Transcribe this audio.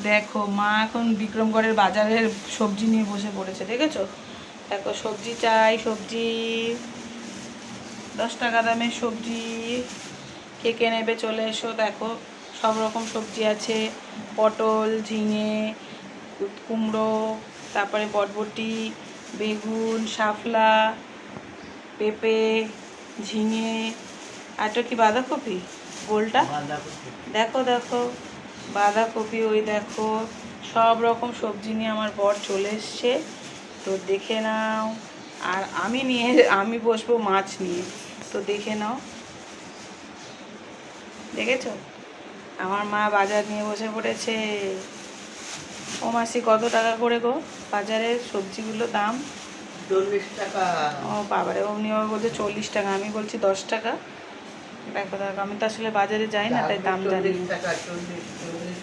দেখো মা এখন বিক্রমগড়ের বাজারের সবজি নিয়ে বসে পড়েছে, দেখেছো? দেখো সবজি চাই, সবজি 10 টাকা দামের সবজি, কে কে নেবে চলে এসো। দেখো সব রকম সবজি আছে, পটল, ঝিঙে, কুমড়ো, তারপরে বরবটি, বেগুন, শাপলা, পেঁপে, ঝিঙে, আর কি বাঁধাকপি গোলটা, দেখো দেখো বাঁধাকপি, ওই দেখো সব রকম সবজি নিয়ে আমার বর চলে এসছে। তো দেখে নাও। আর আমি বসবো মাছ নিয়ে, তো দেখে নাও। দেখেছো আমার মা বাজার নিয়ে বসে পড়েছে। ও মাসি কত টাকা করে গো বাজারের সবজিগুলো দাম? 40 টাকা। ও বাবারে, অমনি বাবা বলছে 40 টাকা, আমি বলছি 10 টাকা। দেখো দেখো, আমি তো আসলে বাজারে যাই না, তাই দাম জানি না।